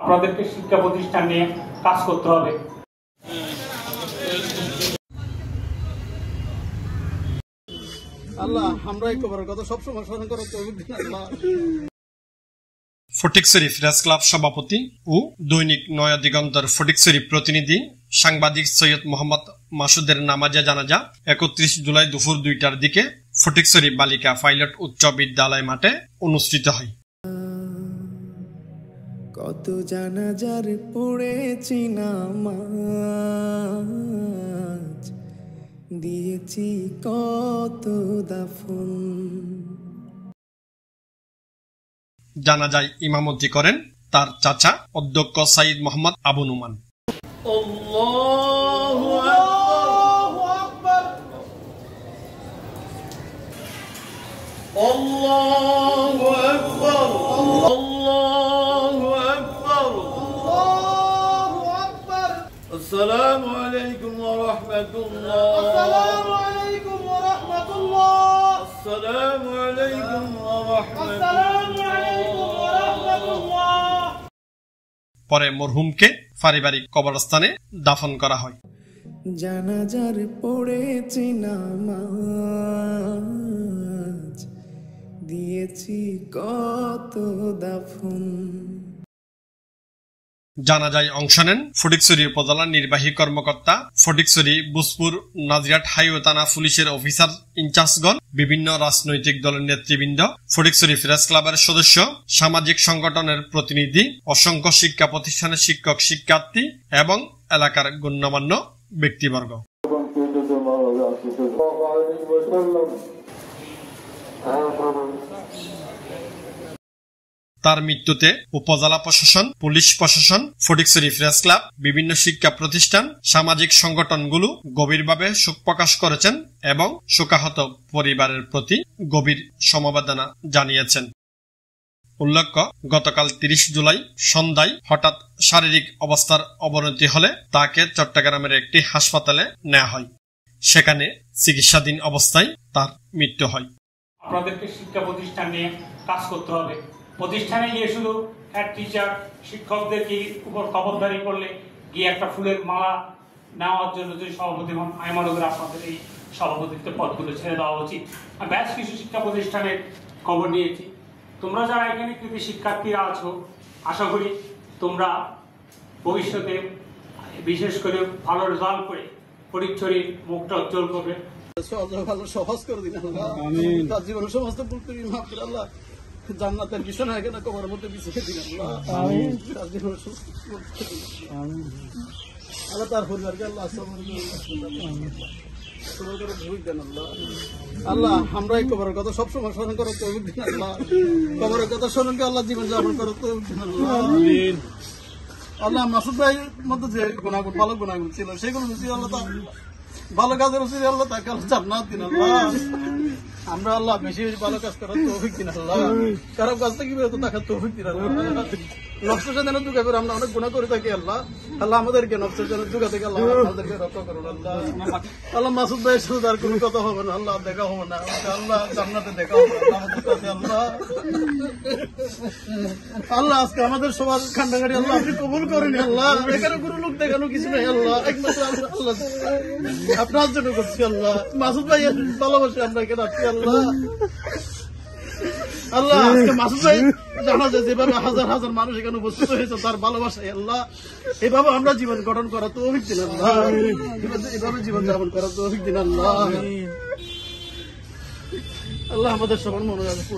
আপনাদেরকে শিক্ষা প্রতিষ্ঠান নিয়ে কাজ করতে হবে। আল্লাহ আমরা এই কবরের কথা সবসময় স্মরণ করো তৌফিক দিন আল্লাহ। ফটিকছড়ি প্রেস ক্লাব সভাপতি ও দৈনিক নয়া দিগন্তর ফটিকছড়ি প্রতিনিধি সাংবাদিক সৈয়দ মোহাম্মদ মাসুদের নামাজে জানাজা 31 জুলাই দুপুর 2টার দিকে ফটিকছড়ি বালিকা পাইলট উচ্চ বিদ্যালয় মাঠে অনুষ্ঠিত হয়। কত জানাজার পড়েছি নামাজ, দিয়েছি কত দাফন। জানাজায় ইমামতি করেন তার চাচা অধ্যক্ষ সাইদ মোহাম্মদ আবু নুমান। আল্লাহু আকবার, আল্লাহু আকবার, আল্লাহু আকবার, আল্লাহু আকবার। আসসালামু আলাইকুম ওয়া রাহমাতুল্লাহ, আসসালামু আলাইকুম ওয়া রাহমাতুল্লাহ, আসসালামু আলাইকুম ওয়া রাহমাতুল্লাহ। পরে মরহুমকে পারিবারিক কবরস্থানে দাফন করা হয়। জানাজার পড়েছি নামাজ, দিয়েছি কত দাফন। জানাজায় অংশ নেন ফটিকছড়ি উপজেলা নির্বাহী কর্মকর্তা, ফটিকছড়ি বুসপুর নাজিরাট হাইওয়ে থানা পুলিশের অফিসার ইনচার্জগণ, বিভিন্ন রাজনৈতিক দলের নেতৃবৃন্দ, ফটিকছড়ি প্রেস ক্লাবের সদস্য, সামাজিক সংগঠনের প্রতিনিধি, অসংখ্য শিক্ষা প্রতিষ্ঠানের শিক্ষক শিক্ষার্থী এবং এলাকার গণ্যমান্য ব্যক্তিবর্গ। তার মৃত্যুতে উপজেলা প্রশাসন, পুলিশ প্রশাসন, ফটিকছড়ি প্রেস ক্লাব, বিভিন্ন শিক্ষা প্রতিষ্ঠান, সামাজিক সংগঠনগুলো গভীরভাবে শোক প্রকাশ করেছেন এবং শোকাহত পরিবারের প্রতি গভীর সমবেদনা জানিয়েছেন। উল্লেখ্য, গতকাল 30 জুলাই সন্ধ্যায় হঠাৎ শারীরিক অবস্থার অবনতি হলে তাকে চট্টগ্রামের একটি হাসপাতালে নেওয়া হয়। সেখানে চিকিৎসাধীন অবস্থায় তার মৃত্যু হয়। আপনাদেরকে শিক্ষা প্রতিষ্ঠান নিয়ে কাজ করতে হবে। প্রতিষ্ঠানে গিয়ে শুধু হেড টিচার শিক্ষকদেরকে উপর খবরদারি করলে গিয়ে একটা ফুলের মালা নেওয়ার জন্য যদি সভাপতি হন, আমি মনে করি আপনাদের এই সভাপতিত্বের পদগুলো ছেড়ে দেওয়া উচিত। আমি বেশ কিছু শিক্ষা প্রতিষ্ঠানের খবর নিয়েছি। তোমরা যারা এখানে কৃতি শিক্ষার্থীরা আছো, আশা করি তোমরা ভবিষ্যতে বিশেষ করে ভালো রেজাল্ট করে ফটিকছড়ির মুখটা উজ্জ্বল করবে। ভালো সহজ করে দিন আল্লাহ, আমিন। তার জীবনের সমস্ত ভুল তুমি মাফ করে আল্লাহ, জান্নাতের বিছানা এখানে কবরের মধ্যে বিছিয়ে দিন আল্লাহ, আমিন। তার জীবনের সমস্ত ভুল আমিন আল্লাহ, তার পরিবারকে আল্লাহ সবর করে ভুল দেন আল্লাহ। আল্লাহ আমরা এই কবরের কথা সবসময় স্মরণ করো তৌফিক দিন আল্লাহ। কবরের কথা স্মরণ করে আল্লাহ জীবন যাপন করো তৌফিক দিন আল্লাহ, আমিন। আল্লাহ মাসুদ ভাইয়ের মধ্যে যে গুনাহগুলো, ভালো গুনাহগুলো ছিল সেগুলো বুঝি আল্লাহ, তা ভালো কাজের উচিত আল্লাহ তাকে জান্নাত দিন আল্লাহ। আমরা আল্লাহ বেশি বেশি ভালো কাজ করার তৌফিক দিন আল্লাহ। খারাপ কাজ থেকে বিরত থাকার তৌফিক দিন আল্লাহ। নফসের সাথে দুঃখা করে আমরা অনেক গুনাহ করে থাকি আল্লাহ। আল্লাহ আমাদেরকে নফসের জন্য দুঃখা থেকে আল্লাহ আমাদেরকে রক্ষা করুন আল্লাহ। আল্লাহ মাসুদ ভাইয়ের সাথে তার কোনো কথা হবে না আল্লাহ, দেখা হবে না আল্লাহ, জান্নাতে দেখা হবে আমাদের সাথে আল্লাহ। আল্লাহ আজকে আমাদের সবার কান্ডাকাটি আল্লাহ আপনি কবুল করেন আল্লাহ। এখানে কোনো লোক দেখানো কিছু নেই আল্লাহ, একমাত্র আল্লাহ আপনার জন্য করছি আল্লাহ। মাসুদ ভাই ভালোবাসি আমরা এখানে আছি আল্লাহ। আল্লাহ আজকে মাসুদ ভাই জানা যায় যেভাবে হাজার হাজার মানুষ এখানে উপস্থিত হয়েছে তার ভালোবাসায় আল্লাহ, এভাবে আমরা জীবন গঠন করা তৌফিক দিন আল্লাহ, এভাবে জীবন যাপন করা তৌফিক দিন আল্লাহ। আল্লাহ আমাদের সবার মনে রাখবে।